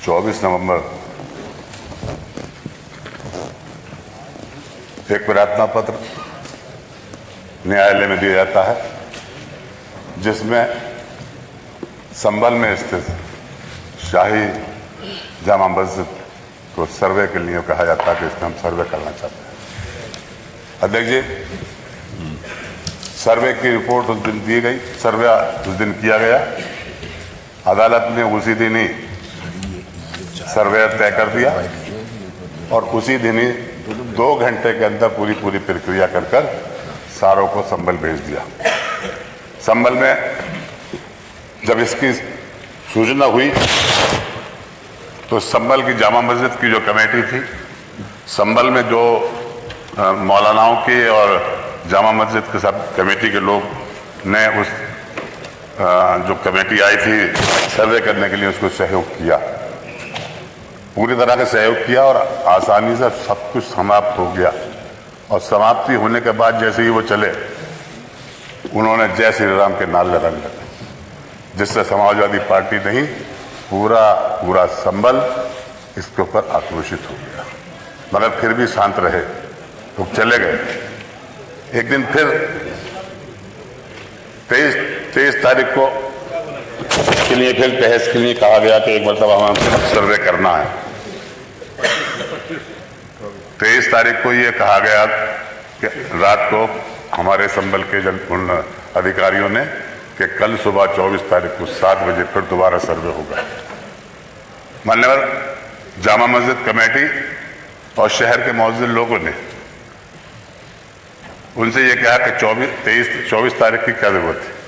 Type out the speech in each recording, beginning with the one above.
24 नवंबर एक प्रार्थना पत्र न्यायालय में दिया जाता है, जिसमें संभल में स्थित शाही जामा मस्जिद को सर्वे के लिए कहा जाता है कि इसमें हम सर्वे करना चाहते हैं। अध्यक्ष जी, सर्वे की रिपोर्ट उस दिन दी गई, सर्वे उस दिन किया गया। अदालत ने उसी दिन ही सर्वे तय कर दिया और उसी दिन ही 2 घंटे के अंदर पूरी प्रक्रिया कर सारों को संभल भेज दिया। संभल में जब इसकी सूचना हुई तो संभल की जामा मस्जिद की जो कमेटी थी, संभल में जो मौलानाओं की और जामा मस्जिद के सब कमेटी के लोग ने उस जो कमेटी आई थी सर्वे करने के लिए उसको सहयोग किया, पूरी तरह का सहयोग किया और आसानी से सब कुछ समाप्त हो गया। और समाप्ति होने के बाद जैसे ही वो चले, उन्होंने जय श्री राम के नारे लगाने लगे, जिससे समाजवादी पार्टी नहीं पूरा संभल इसके ऊपर आक्रोशित हो गया, मगर फिर भी शांत रहे, तो चले गए। एक दिन फिर 23 तारीख को के लिए फिर बहस के लिए कहा गया कि एक मरतबा हमें सर्वे करना है। 23 तारीख को ये कहा गया कि रात को हमारे संभल के उन अधिकारियों ने कि कल सुबह 24 तारीख को 7 बजे फिर दोबारा सर्वे होगा। मान्यवर जामा मस्जिद कमेटी और शहर के मौजूद लोगों ने उनसे ये कहा कि 24 तारीख की क्या जरूरत है।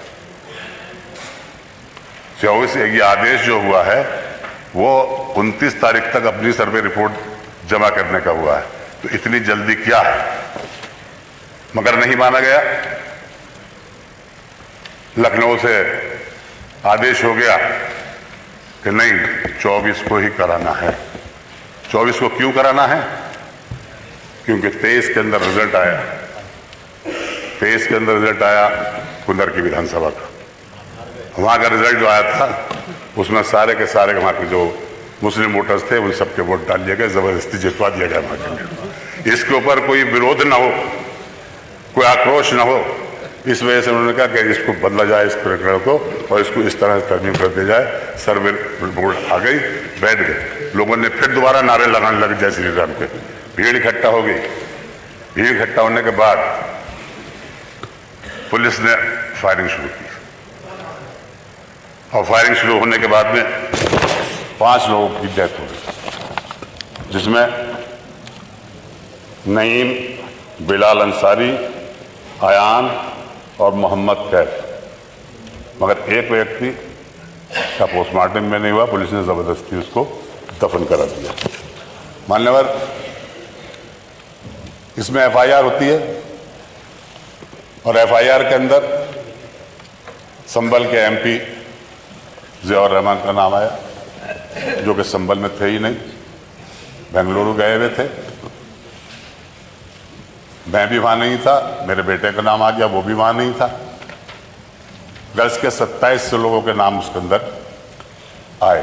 24 ये आदेश जो हुआ है वो 29 तारीख तक अपनी सर्वे रिपोर्ट जमा करने का हुआ है, तो इतनी जल्दी क्या है। मगर नहीं माना गया। लखनऊ से आदेश हो गया कि नहीं, 24 को ही कराना है। 24 को क्यों कराना है? क्योंकि 23 के अंदर रिजल्ट आया। 23 के अंदर रिजल्ट आया कुंदर की विधानसभा का। वहाँ का रिजल्ट जो आया था उसमें सारे के सारे वहाँ के जो मुस्लिम वोटर्स थे उन सबके वोट डाल दिए गए, जबरदस्ती जितवा दिया गया वहाँ के। इसके ऊपर कोई विरोध ना हो, कोई आक्रोश ना हो, इस वजह से उन्होंने कहा कि इसको बदला जाए, इस प्रकरण को, और इसको इस तरह से तरमीम कर दिया जाए। सर्वे रिपोर्ट आ गई, बैठ गए। लोगों ने फिर दोबारा नारे लगाने लगे जय श्री राम के। भीड़ इकट्ठा हो गई। भीड़ इकट्ठा होने के बाद पुलिस ने फायरिंग शुरू की और फायरिंग शुरू होने के बाद में 5 लोगों की डेथ हो गई, जिसमें नईम, बिलाल अंसारी, आयान और मोहम्मद कैफ। मगर एक व्यक्ति का पोस्टमार्टम में नहीं हुआ, पुलिस ने जबरदस्ती उसको दफन करा दिया। मान्यवर, इसमें FIR होती है और FIR के अंदर संभल के MP ज़ियाउर रहमान का नाम आया, जो कि संभल में थे ही नहीं, बेंगलुरु गए हुए थे। मैं भी वहाँ नहीं था, मेरे बेटे का नाम आ गया, वो भी वहाँ नहीं था। गर्ल्स के 27 लोगों के नाम उसके अंदर आए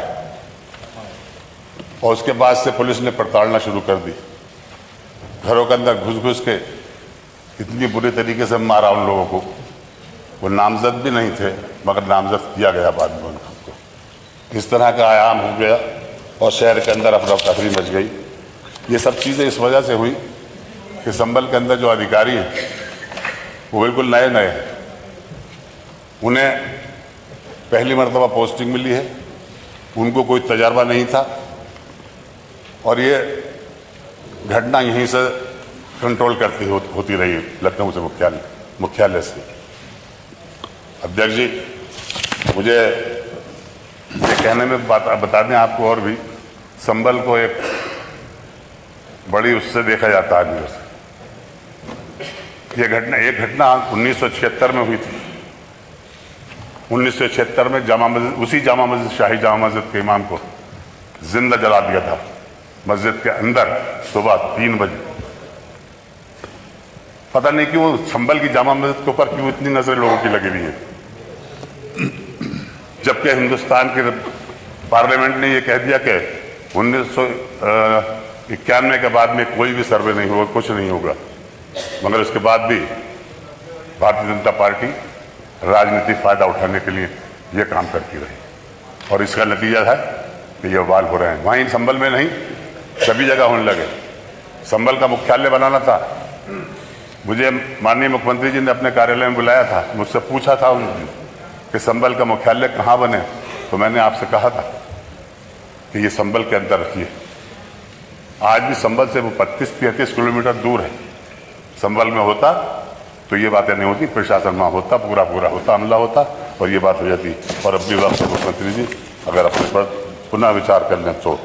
और उसके बाद से पुलिस ने पड़तालना शुरू कर दी। घरों के अंदर घुस के इतनी बुरी तरीके से मारा उन लोगों को। वो नामजद भी नहीं थे, मगर नामजद किया गया बाद में उनको। इस तरह का आयाम हो गया और शहर के अंदर अफरा तफरी मच गई। ये सब चीज़ें इस वजह से हुई कि संभल के अंदर जो अधिकारी हैं वो बिल्कुल नए हैं। उन्हें पहली मरतबा पोस्टिंग मिली है, उनको कोई तजर्बा नहीं था और ये घटना यहीं से कंट्रोल करती होती रही लखनऊ से मुख्यालय से। अध्यक्ष जी, मुझे ये कहने में बता दें आपको और भी, संभल को एक बड़ी उससे देखा जाता है आदमियों से। ये घटना 1976 में हुई थी। 1976 में उसी जामा मस्जिद, शाही जामा मस्जिद के इमाम को जिंदा जला दिया था मस्जिद के अंदर सुबह 3 बजे। पता नहीं क्यों संभल की जामा मस्जिद के ऊपर क्यों इतनी नजरें लोगों की लगी हुई है, जबकि हिंदुस्तान के पार्लियामेंट ने यह कह दिया कि 1991 के बाद में कोई भी सर्वे नहीं होगा, कुछ नहीं होगा, मगर उसके बाद भी भारतीय जनता पार्टी राजनीतिक फायदा उठाने के लिए ये काम करती रही और इसका नतीजा है कि ये वाल हो रहे हैं। वहीं संभल में नहीं, सभी जगह होने लगे। संभल का मुख्यालय बनाना था, मुझे माननीय मुख्यमंत्री जी ने अपने कार्यालय में बुलाया था, मुझसे पूछा था उन्होंने कि संभल का मुख्यालय कहाँ बने, तो मैंने आपसे कहा था कि ये संभल के अंदर रखिए। आज भी संभल से वो 32-33 किलोमीटर दूर है। संभल में होता तो ये बातें नहीं होती, प्रशासन वहाँ होता, पूरा होता, हमला होता और ये बात हो जाती। और अब भी वक्त मुख्यमंत्री जी अगर अपने पर पुनः विचार कर लें तो